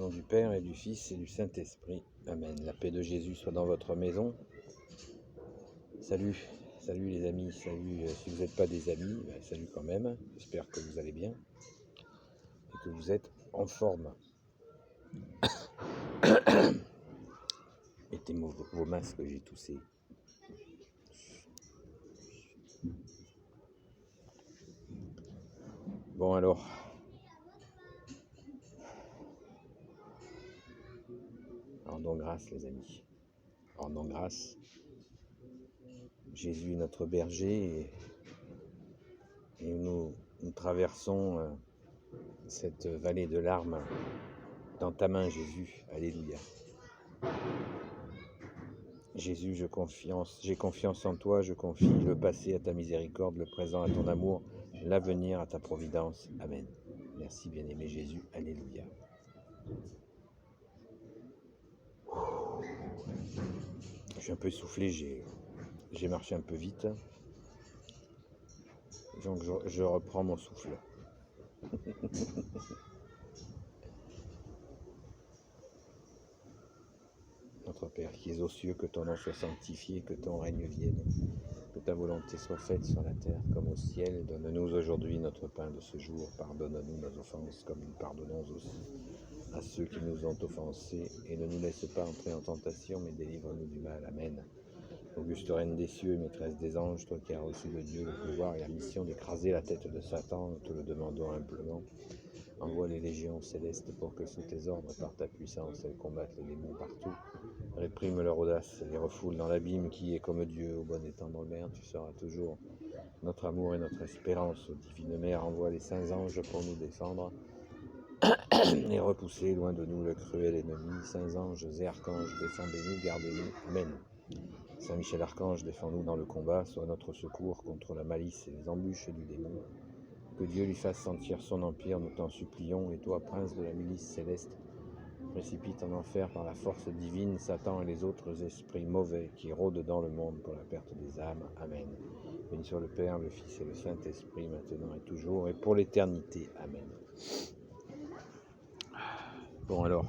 nom du Père et du Fils et du Saint-Esprit. Amen. La paix de Jésus soit dans votre maison. Salut les amis, salut. Si vous n'êtes pas des amis, salut quand même. J'espère que vous allez bien et que vous êtes en forme. Mettez vos masques, j'ai toussé. Bon alors, rendons grâce les amis. Rendons grâce. Jésus notre berger et nous traversons cette vallée de larmes dans ta main Jésus. Alléluia. Jésus, j'ai confiance en toi, je confie le passé à ta miséricorde, le présent à ton amour, l'avenir à ta providence. Amen. Merci bien-aimé Jésus. Alléluia. Je suis un peu essoufflé, j'ai marché un peu vite. Donc je reprends mon souffle. Notre Père qui es aux cieux, que ton nom soit sanctifié, que ton règne vienne, que ta volonté soit faite sur la terre comme au ciel. Donne-nous aujourd'hui notre pain de ce jour. Pardonne-nous nos offenses comme nous pardonnons aussi à ceux qui nous ont offensés. Et ne nous laisse pas entrer en tentation, mais délivre-nous du mal. Amen. Auguste Reine des cieux, maîtresse des anges, toi qui as reçu de Dieu le pouvoir et la mission d'écraser la tête de Satan, nous te le demandons humblement. Envoie les légions célestes pour que sous tes ordres, par ta puissance, elles combattent les démons partout. Réprime leur audace et les refoule dans l'abîme qui est comme Dieu, au bon et tendre mer. Tu seras toujours notre amour et notre espérance. Ô divine mère, envoie les saints anges pour nous défendre et repousser loin de nous le cruel ennemi. Saints anges et archanges, défendez-nous, gardez-nous. Amen. Saint Michel Archange, défends-nous dans le combat, sois notre secours contre la malice et les embûches du démon. Que Dieu lui fasse sentir son empire, nous t'en supplions. Et toi, prince de la milice céleste, précipite en enfer par la force divine Satan et les autres esprits mauvais qui rôdent dans le monde pour la perte des âmes. Amen. Béni soit le Père, le Fils et le Saint-Esprit, maintenant et toujours, et pour l'éternité. Amen. Bon alors,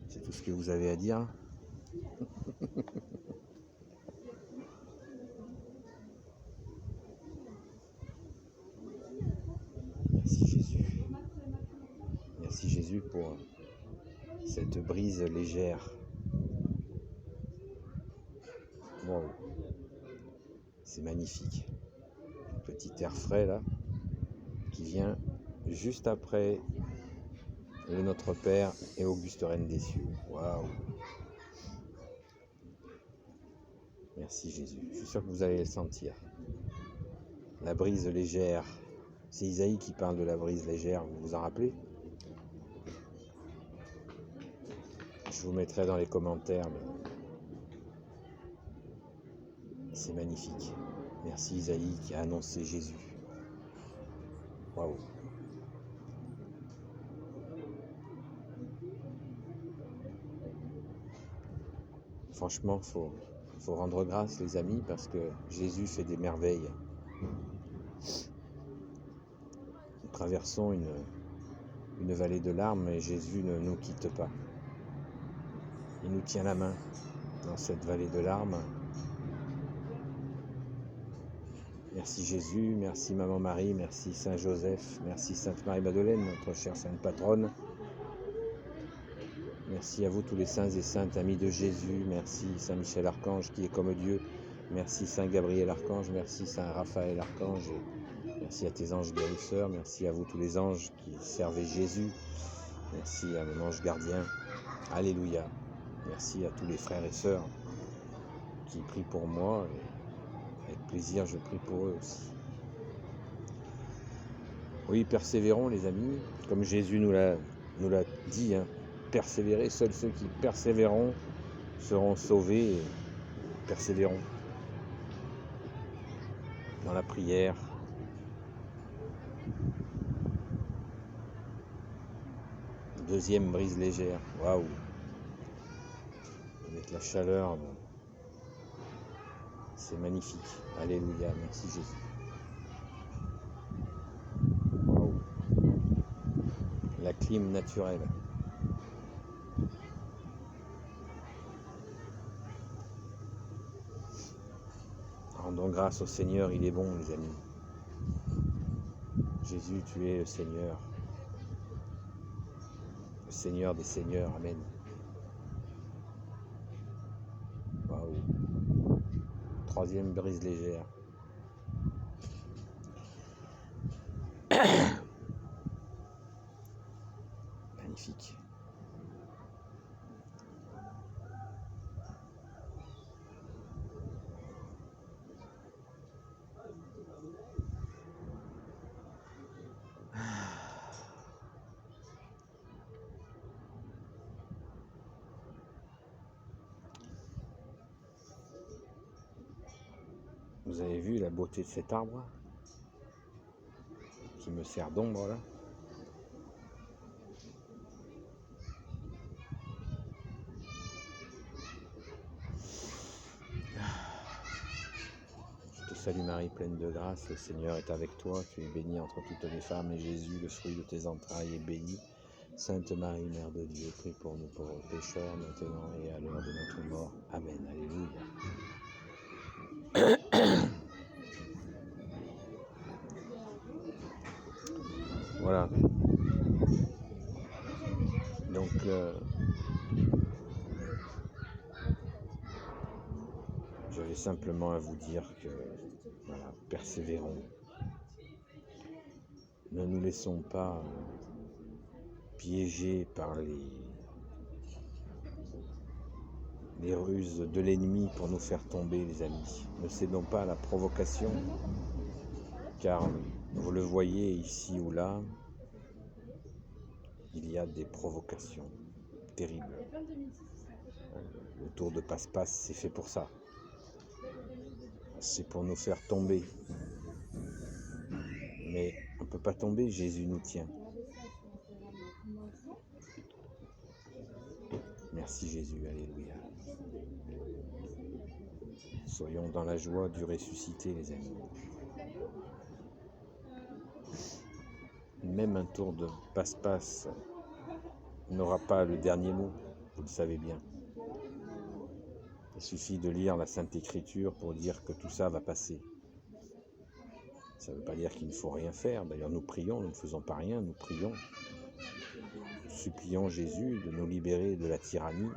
c'est tout ce que vous avez à dire. Merci Jésus. Merci Jésus pour cette brise légère. Wow. C'est magnifique. Un petit air frais là, qui vient juste après le Notre Père et Auguste Reine des cieux. Waouh. Merci Jésus. Je suis sûr que vous allez le sentir. La brise légère. C'est Isaïe qui parle de la brise légère, vous vous en rappelez? Je vous mettrai dans les commentaires, mais c'est magnifique. Merci Isaïe qui a annoncé Jésus. Waouh. Franchement, faut rendre grâce les amis, parce que Jésus fait des merveilles. Nous traversons une vallée de larmes et Jésus ne nous quitte pas. Il nous tient la main dans cette vallée de larmes. Merci Jésus, merci Maman Marie, merci Saint Joseph, merci Sainte Marie-Madeleine, notre chère Sainte Patronne. Merci à vous tous les saints et saintes amis de Jésus. Merci Saint Michel Archange qui est comme Dieu. Merci Saint Gabriel Archange, merci Saint Raphaël Archange. Merci à tes anges guérisseurs, merci à vous tous les anges qui servaient Jésus. Merci à mon ange gardien. Alléluia. Merci à tous les frères et sœurs qui prient pour moi. Et avec plaisir, je prie pour eux aussi. Oui, persévérons les amis, comme Jésus nous l'a dit, hein. Persévérer, seuls ceux qui persévéreront seront sauvés. Et persévérons dans la prière. Deuxième brise légère, waouh, avec la chaleur, c'est magnifique. Alléluia, merci Jésus. Waouh. La clim naturelle. Rendons grâce au Seigneur, il est bon, les amis. Jésus, tu es le Seigneur des Seigneurs, amen. Waouh. Troisième brise légère. Magnifique. Vous avez vu la beauté de cet arbre qui me sert d'ombre là? Je te salue Marie, pleine de grâce, le Seigneur est avec toi. Tu es bénie entre toutes les femmes et Jésus, le fruit de tes entrailles, est béni. Sainte Marie, Mère de Dieu, prie pour nous pauvres pécheurs, maintenant et à l'heure de notre mort. Amen. Alléluia. Voilà. Donc, j'avais simplement à vous dire que, voilà, persévérons. Ne nous laissons pas piéger par les ruses de l'ennemi pour nous faire tomber, les amis. Ne cédons pas à la provocation, car vous le voyez ici ou là, il y a des provocations terribles. Le tour de passe-passe, c'est fait pour ça. C'est pour nous faire tomber. Mais on ne peut pas tomber, Jésus nous tient. Merci Jésus, alléluia. Soyons dans la joie du ressuscité, les amis. Même un tour de passe-passe n'aura pas le dernier mot, vous le savez bien. Il suffit de lire la Sainte Écriture pour dire que tout ça va passer. Ça ne veut pas dire qu'il ne faut rien faire. D'ailleurs, nous prions, nous ne faisons pas rien, nous prions. Nous supplions Jésus de nous libérer de la tyrannie.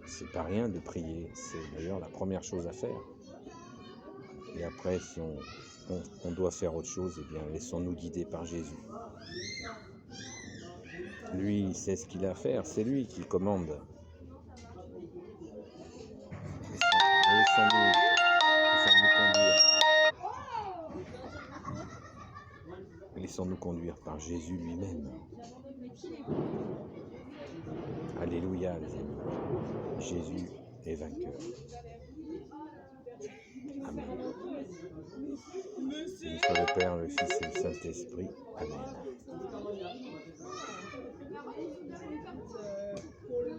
C'est pas rien de prier, c'est d'ailleurs la première chose à faire. Et après, si on doit faire autre chose, eh bien, laissons-nous guider par Jésus. Lui, il sait ce qu'il a à faire, c'est lui qui commande. Laissons-nous conduire. Laissons-nous conduire par Jésus lui-même. Alléluia, les amis. Jésus est vainqueur. Amen. Béni soit le Père, le Fils et le Saint-Esprit. Amen.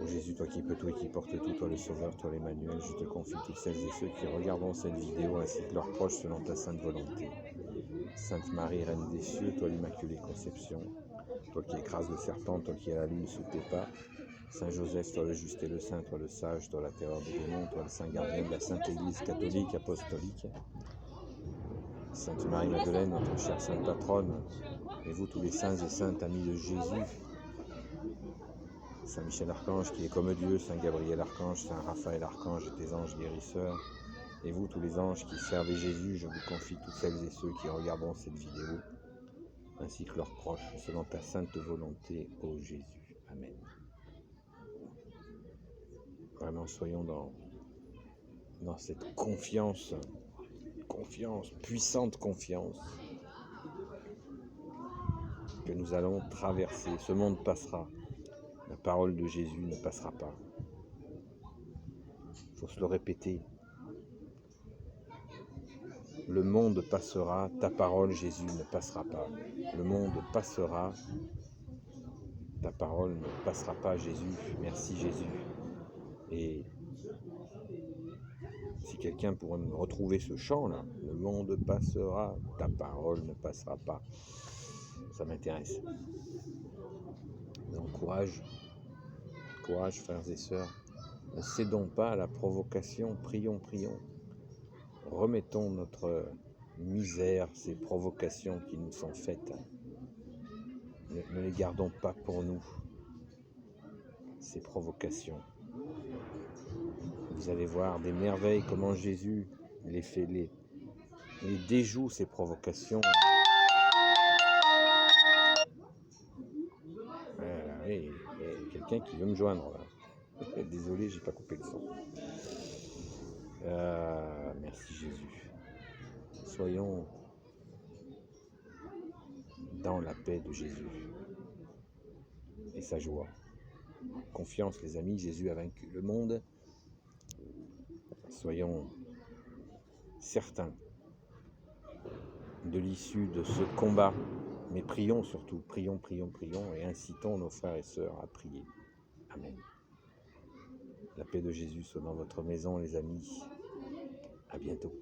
Ô Jésus, toi qui peux tout et qui portes tout, toi le Sauveur, toi l'Emmanuel, je te confie toutes celles et ceux qui regarderont cette vidéo ainsi que leurs proches selon ta sainte volonté. Sainte Marie, Reine des cieux, toi l'Immaculée Conception, toi qui écrases le serpent, toi qui as la lune sous tes pas, Saint Joseph, toi le juste et le saint, toi le sage, toi la terreur des démons, toi le saint gardien de la Sainte Église catholique, apostolique, Sainte Marie-Madeleine, notre chère sainte patronne, et vous tous les saints et saintes amis de Jésus, Saint Michel Archange qui est comme Dieu, Saint Gabriel Archange, Saint Raphaël Archange et tes anges guérisseurs, et vous tous les anges qui servez Jésus, je vous confie toutes celles et ceux qui regarderont cette vidéo, ainsi que leurs proches, selon ta sainte volonté, ô Jésus. Amen. Vraiment, soyons dans cette confiance, puissante confiance, que nous allons traverser. Ce monde passera. La parole de Jésus ne passera pas. Il faut se le répéter. Le monde passera, ta parole, Jésus, ne passera pas. Le monde passera, ta parole ne passera pas, Jésus. Merci, Jésus. Et si quelqu'un pourrait me retrouver ce chant-là, le monde passera, ta parole ne passera pas. ça m'intéresse. Donc courage, frères et sœurs. Ne cédons pas à la provocation, prions. Remettons notre misère, ces provocations qui nous sont faites. Ne les gardons pas pour nous, ces provocations. Vous allez voir des merveilles, comment Jésus les déjoue, ces provocations. Oui, il y a quelqu'un qui veut me joindre là. Désolé, j'ai pas coupé le son. Merci Jésus. Soyons dans la paix de Jésus et sa joie. Confiance les amis, Jésus a vaincu le monde. Soyons certains de l'issue de ce combat, mais prions surtout, prions et incitons nos frères et sœurs à prier. Amen. La paix de Jésus soit dans votre maison les amis. À bientôt.